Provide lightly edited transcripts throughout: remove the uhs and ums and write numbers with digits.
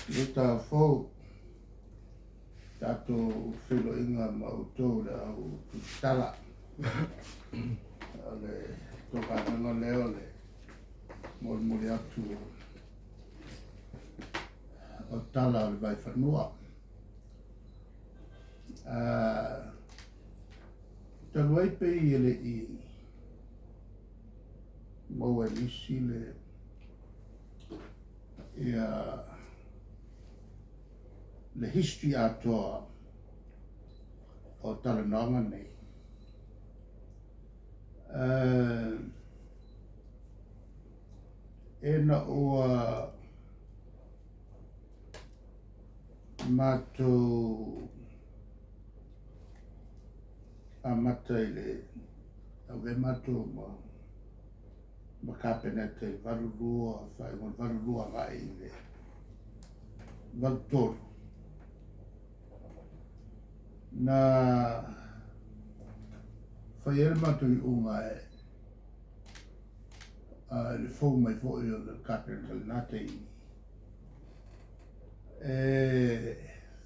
Ita fo tato filo inga mautou le au Tusitala. Le toka nanga leo le moli atu o tala le vai whanua. Taluai pei ele I maua nisi le ia le history atoa o talananga nei. Ena ua matou amata I le au e matou ma kapenete valulua whai mon valulua ngai I le valutoro. Na whai ele matou I unga le fou mai fo I o le kapenete le nate I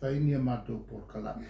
whai nia matou por kalame.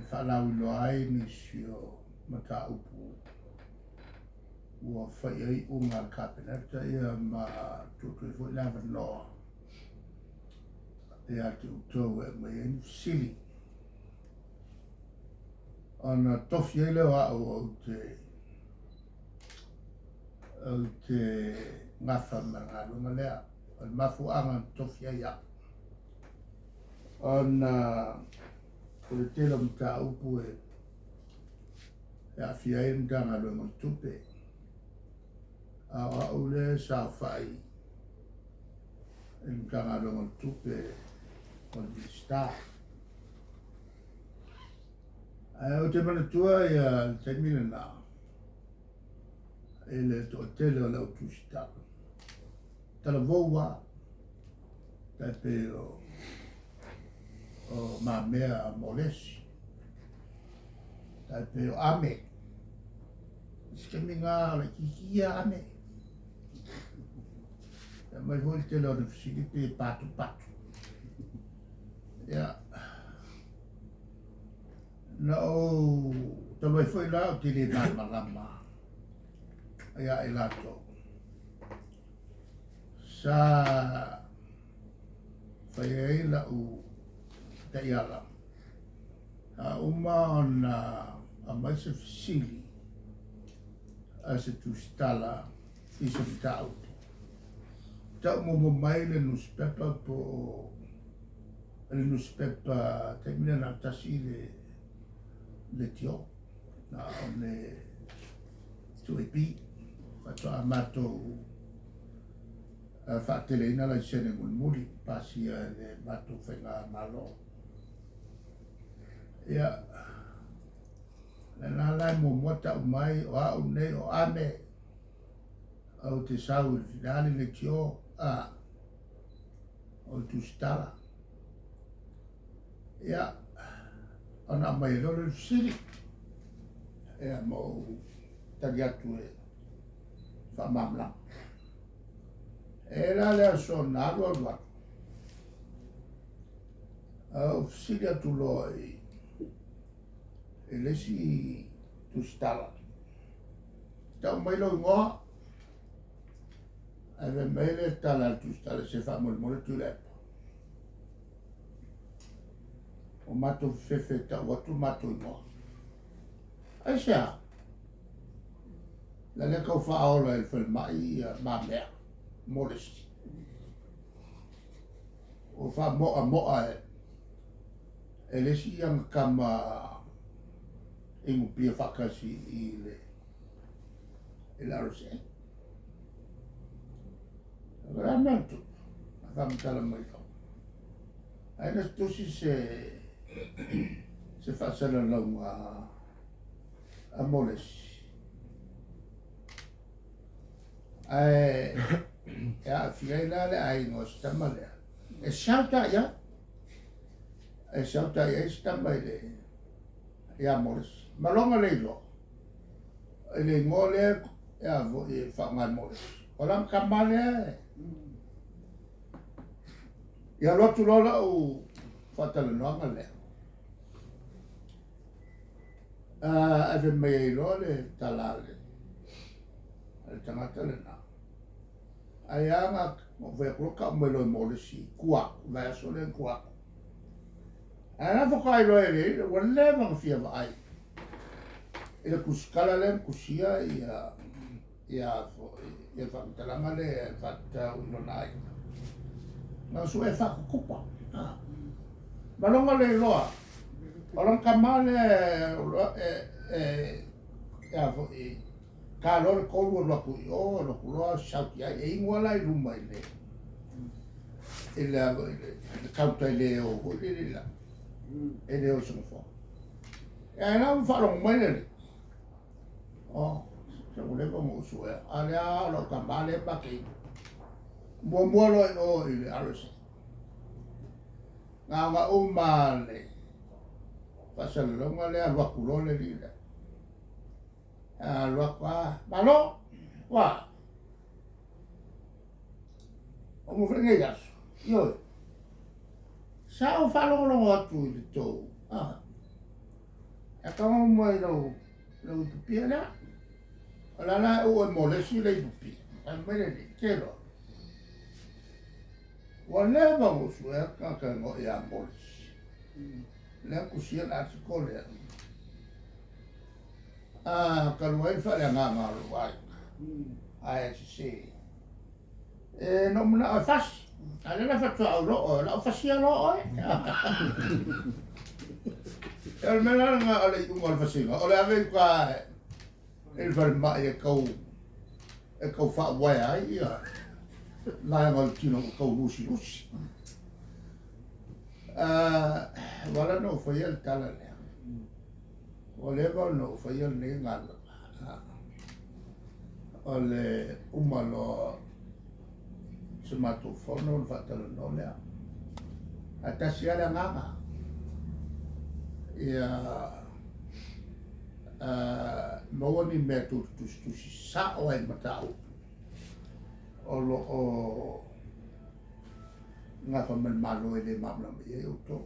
Whalau ilo ai nisi o mata upu ua whai ai unga le kapenete ia ma tutu fo I lawa noa. Ia te utou mai eni sili. Ona tofi ai leo au te ngafa maralunga lea. Ona mafu anga tofi ai a. Ona le tela mta upu a fia ai mtanga lunga tupe. Au le sa whai mtanga lunga tupe o le star. O te manatua ia te milena ele to tele o leo Tusitala. Tala voua tai pe o mamea molesi. Tai pe o ame. Iskaminga la kikia ame. Ya mai hoi tele o le fisiki patu. Ya. Na o taloi foi la o tili malama. Ia e lato. Sa whai ei la u te iala. Uma ona a mai se fisili a se Tusitala I se tau. Tau mo mai le newspaper po le newspaper te mina na tasi le tio na le Tuilaepa fato amato whaateleina la sene muli pasia le mato whenga malo. Ia na lai mo mota o mai o au nei o ame au te sau I finale le tio o Tusitala. Ia ona mai lo le siri. Ia mo tagi atu whamamla. E la lea so nalo alwa. Au siri atu loi e lesi Tusitala. Tau mai lo ngoa. Ave mai le tala Tusitala se whamolmole Tuilaepa. O mato fefe tau atu mato ngoa. Ai sea. La le kau whaola e whalmai mamea. Modesty. O wha moa e lesi ang kama ingu pia whakasi I le RSA. Agora mantu. Vamos tala mai kau. Ai nas tusi se whasana lau a modesty. Ai ya fiai la le ai no stama le e shauta ya stama le ya moles malonga le lo ele ngole ya vo e fa ngai moles olam kamale Ia lotu lola o whatalanoanga lea. Ave mai loa le talale. Le tangata le nā. Ai anga mo vea kuroka mai loa mole si kuaku, vai aso le kuaku. Ai nga whakai loa e le, wan le mga fia wa ai. Ila kuskala le kusia ia whakatalanga le whata unona ai. Nga su e whakakupa. Malonga le loa. Orang kamale ka lor ko lo ku o lo ku lo shauti ai ingwala i rumba ile ila kauta ile o ko ile la ele o sono fo e na fa lo mai le o se voleva mo su e ala lo kamale pa ke mo lo o ile alos nga o male pasal lo ngale a lo ku lo le ile lo qua malo wa o mo frenge gas yo sa o fa lo atu de to e ka mo lo pi la la o mo le si le pi al mele de kelo wa le ba mo su e ka no ya mo le ku si la ko le kalau ai fa ya nganga lo ai ai si no muna fas ala la fa twa lo la fa si lo ai el mena nga ala i mal fa si o la ven ka el fa ma e ko fa wa ai ya la ngal kino ko lusi wala no fa el tala Oleva no fa il ne ngala. Ole umalo smartphone fa tala no le. Atasia la nganga. Ia mo ni me tu sa o ai matau. Olo o nga fa man malo ele mamla me eu to.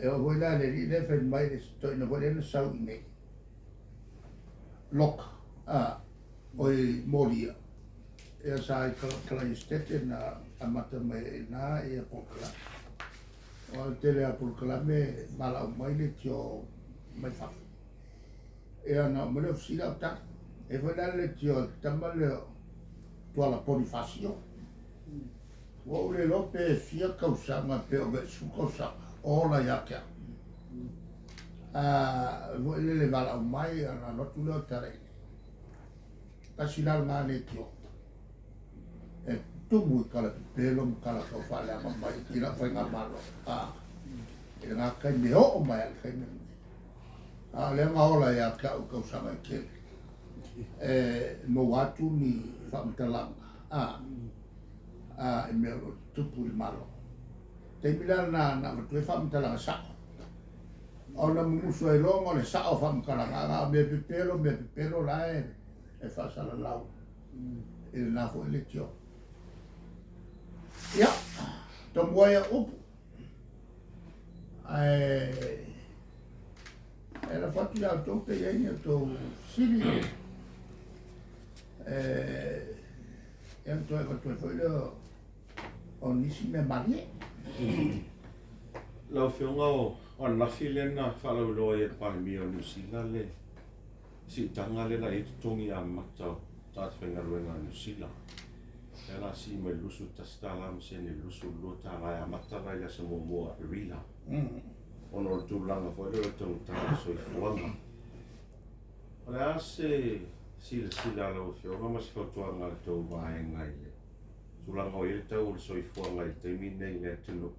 Eu vou lá ali le fe mai sto no vole no sau nei lok oi moria e sai kala istete na amata mai na e pokla o tele a pokla me mala mai le tio mai fa e ana me lo sila ta e vou lá le tio tamale to la Bonifacio o le lope fia kausanga pe o su kausanga o la yakia le vala mai ana no tu lo tare kasilal ngane tio e tu mu kala pelo kala ko fale ama mai kila foi ngamalo e nga kai me o mai kai me le nga ola ya kausanga ke no watu ni famtalanga e me tupu il malo. Te mila na tu fa mtala sa. Ona muso e longo le sa o fa mkala me pepelo la e fa sala lau. Il na fo le tio. Ya. To moya up. Era fatu ya to pe ya to sili. Em tôi foi lo onisi me marie Lau whiunga o nafi lena whalau loa e pai mi o Nusila le si tanga le la i tongi a matau tat whenga ruenga Nusila e la si me lusu Tusitala mse ni lusu lota rai a matarai la sa mua e rila ono tūlanga foi leo tong tanga so i fuanga o le ase sila lau whiunga mas whautuanga le tau vaenga i le Tulanga o ele tau o le soifuanga i teimi nei le tunu.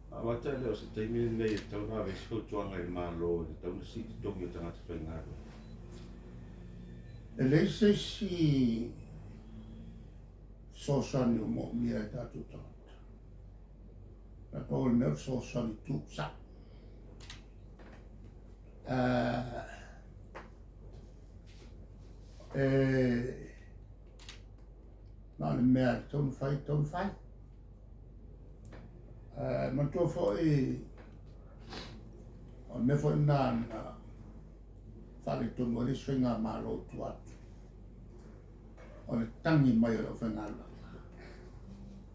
Amata leo se teimi nei e tau na vesi whautuanga i malo e tau na si tongi o tangata whaingaru. e le se si sosani o mo mia e tatu tangata. Na pau le meo sosani tu sa. na le mea tonu fai matua fo'i o me fo'i na whare tonu le swinga malo tu atu o le tangi mai o whengala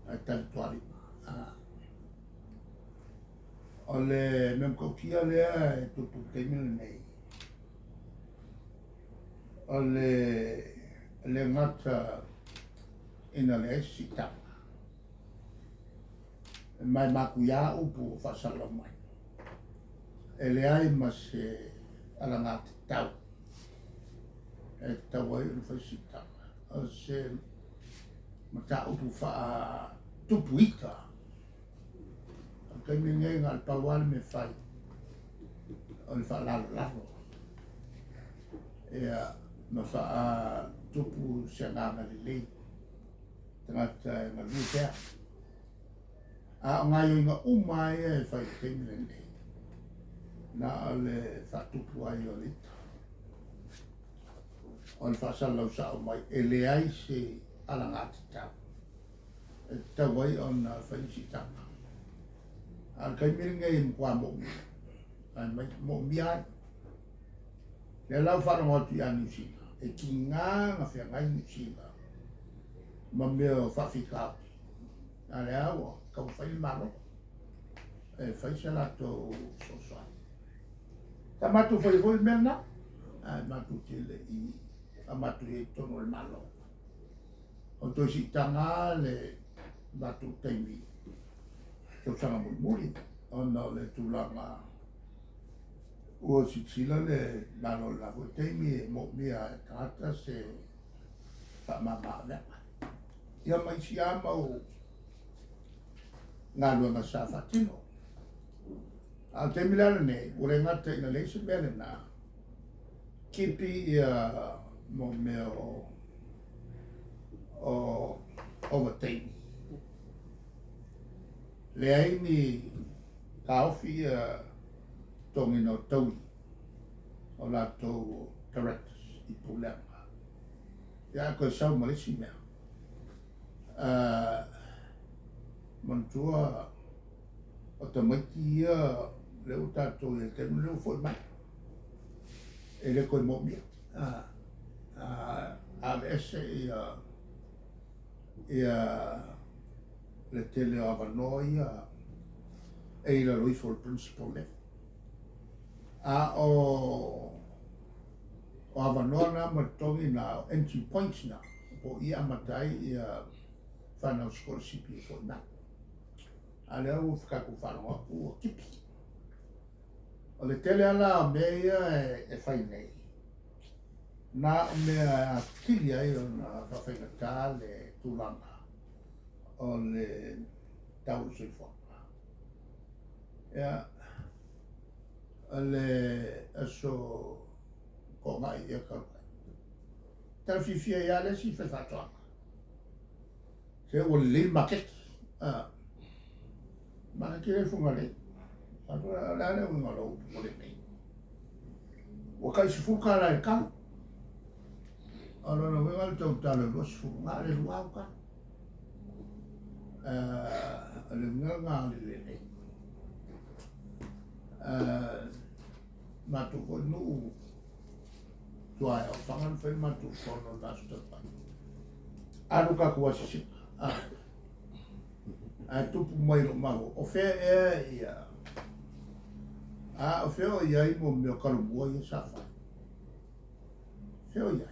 ai tali tuari o le memkokia lea e tupu teimile nei o le ngata ina le sitanga mai makuia upu fasala mai e le ai ma se ala ngata tau e tau ai unu sitanga o se mata upu fa tupu ita kai me ngai ngal pawal me fai o le fa lalo e ma fa tupu se nganga le lei tangata nga lutea a ngai nga umai e fai kemile nei na le fa tupu ai o lita o le fa salau sa o mai e le ai se ala ngati tau e tau ai o na fai si tanga al kai miringa i mkwa mo ai mai mo miai le lau fa no tu ya ni sina e kinga na fa ngai ni sina ma meo fa fika ale awa ka fa il malo e fa sala to so so ta matu foi vol merna ai matu tele i amatu e tono il malo o to si tanga le batu taimi to sanga muri ona le tulanga o si sila le malo la vo taimi mo mia kata se fa mama le ia mai si ama o ngā lua sa whatino. A te milana nei, o re ngata ina leise mele nā, kipi ia mo mea o overtaimi. Le aini ka ofi ia tongi no taui o lātou directors i pūleanga. Ia koe sau malisi mea. Mantua o te maiti ia leo tātou e tenu leo foi mai e le koe mōmia a le ese ia le tele o avanoa ia e ila roi for principal level a o avanoa na matongi na entry points na o ia matai ia whanau scholarship i foi mai a lea ua whakaku whanau aku o kipi. O le tele ala mea e whai nei. Nā mea a kiri ai o na whawhaingatā le tūlanga o le tau sui whanga. Ia, a le aso ko ngai ia karukai. Tara whiwhia ia le si whaiwhatoanga. Se o le maketi. Mana kire funga le. Atua la le unga lo le nei. Wa kai si fuka la ka. Alo no wenga le tau tala lo si funga le luau ka. Le nga le nei. Matu ko nu tuai o whangan whai matu kono nasta pa. Anu ka kuasi a tupu mai lo maho o fe e ia a o fe o ia i mo me o kalumua i sa fa fe o ia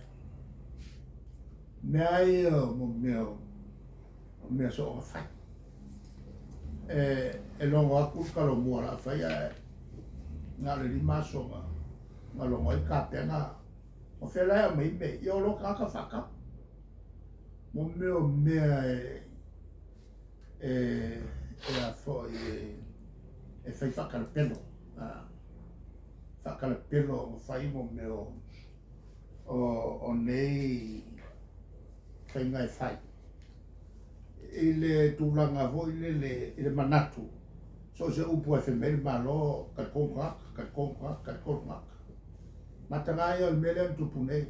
me ai mo me so o fa e longo aku kalumua la fa ia nga le lima so ma longo i ka pena o fe la mai me yo lo ka fa mo me a foi e fai whakarapelo o whai mo meo o nei whai ngai whai i le tūlanga vo i le manatu so se upu e whemere malo ka kongak matanga i al mele an tupu nei